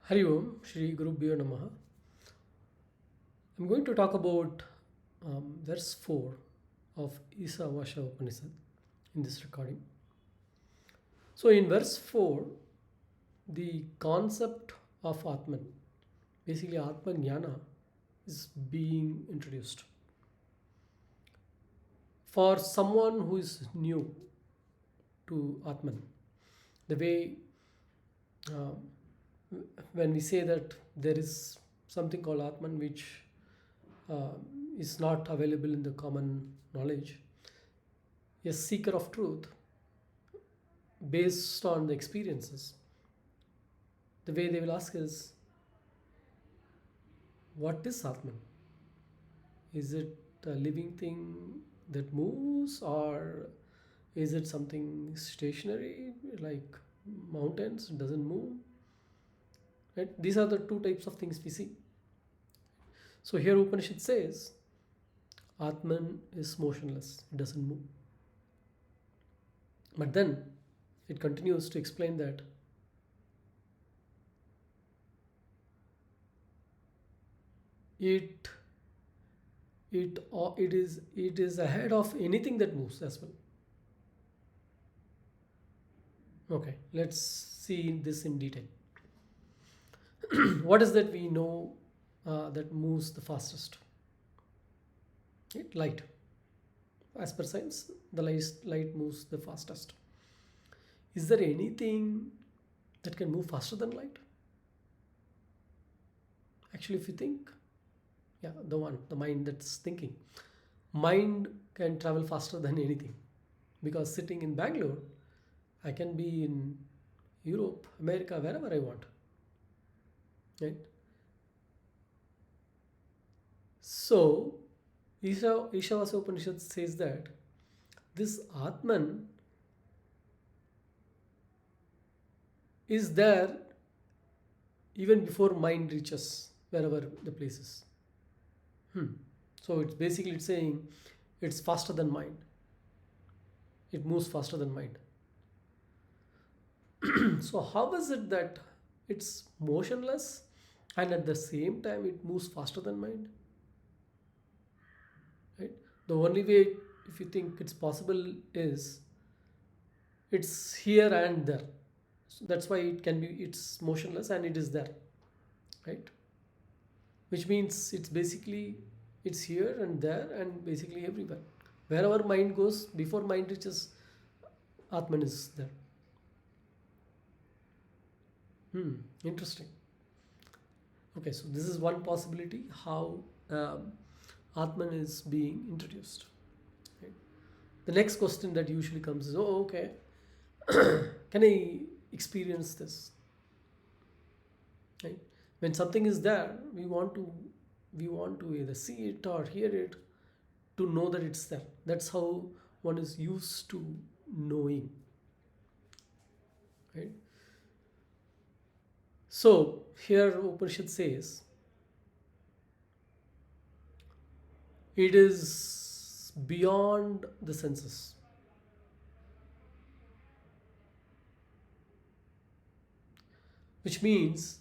Hari Om, Shri Gurubhyo Namaha. I'm going to talk about verse 4 of Ishavasya Upanishad in this recording. So, in verse 4, the concept of Atman, basically Atmajnana, is being introduced. For someone who is new to Atman, the way uh, when we say that there is something called Atman which uh, is not available in the common knowledge, a seeker of truth based on the experiences, the way they will ask is, what is Atman? Is it a living thing that moves, or is it something stationary like mountains, doesn't move? Right? These are the two types of things we see. So here Upanishad says Atman is motionless, it doesn't move. But then it continues to explain that it it is ahead of anything that moves as well. Okay, let's see this in detail. What is that we know that moves the fastest? Right? Light. As per science, the light moves the fastest. Is there anything that can move faster than light? Actually, if you think, yeah, the mind that's thinking. Mind can travel faster than anything, because sitting in Bangalore, I can be in Europe, America, wherever I want. Right? So, Ishavasya Upanishad says that this Atman is there even before mind reaches wherever the place is. So it's saying it's faster than mind. It moves faster than mind. So how is it that it's motionless and at the same time it moves faster than mind? Right? The only way, if you think it's possible, is it's here and there. So that's why it's motionless and it is there, right? Which means it's here and there and basically everywhere. Wherever mind goes, before mind reaches, Atman is there. Interesting. Okay, so this is one possibility how Atman is being introduced. Right? The next question that usually comes is, oh, okay, can I experience this? Right? When something is there, we want to either see it or hear it to know that it's there. That's how one is used to knowing. Right? So here Upanishad says it is beyond the senses. Which means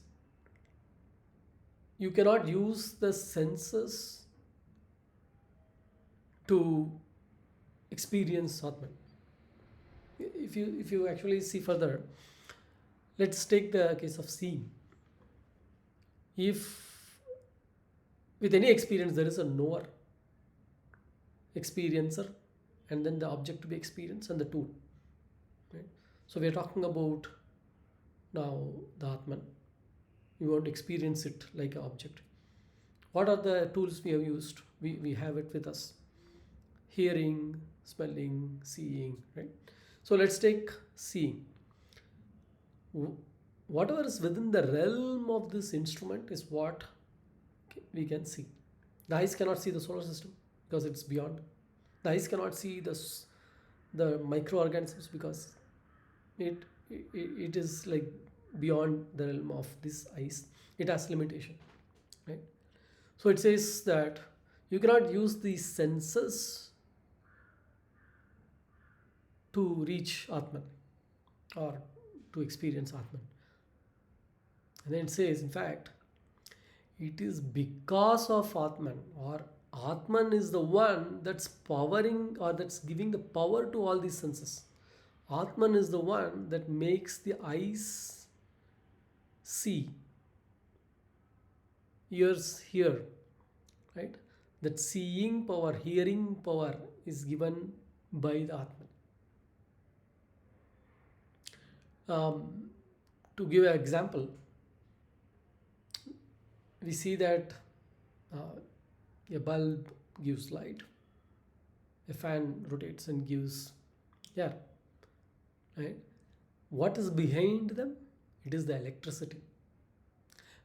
you cannot use the senses to experience Atman. If you actually see further, let's take the case of seeing. If with any experience there is a knower, experiencer, and then the object to be experienced and the tool. Right? So we are talking about now the Atman. We want to experience it like an object. What are the tools we have used? We have it with us. Hearing, smelling, seeing, right? So let's take seeing. Whatever is within the realm of this instrument is what we can see. The eyes cannot see the solar system because it's beyond. The eyes cannot see the microorganisms because it is like beyond the realm of this eyes. It has limitation, right? So it says that you cannot use these senses to reach Atman or to experience Atman. And then it says, in fact, it is because of Atman, or Atman is the one that's powering or that's giving the power to all these senses. Atman is the one that makes the eyes see, ears hear, right? That seeing power, hearing power is given by the Atman. To give an example, we see that uh, a bulb gives light, a fan rotates and gives air, right? What is behind them? It is the electricity.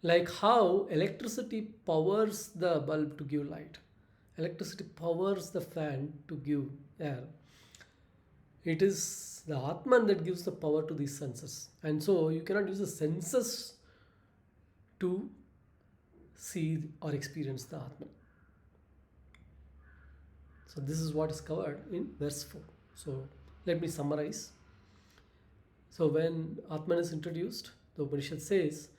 Like how electricity powers the bulb to give light, electricity powers the fan to give air. It is the Atman that gives the power to these senses. And so you cannot use the senses to see or experience the Atman. So this is what is covered in verse 4. So let me summarize. So when Atman is introduced, the Upanishad says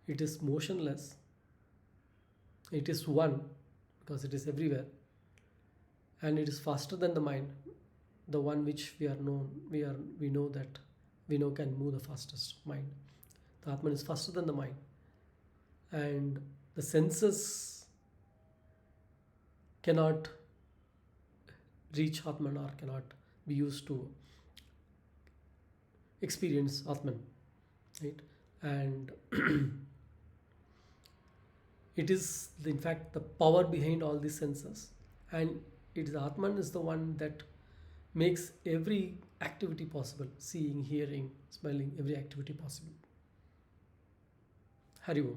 it is motionless, it is one because it is everywhere, and it is faster than the mind, the one which we know that we know can move the fastest mind. The Atman is faster than the mind, and the senses cannot reach Atman or cannot be used to experience Atman, right? And it is in fact the power behind all these senses, and it is Atman is the one that makes every activity possible, seeing, hearing, smelling, every activity possible. Hari Om.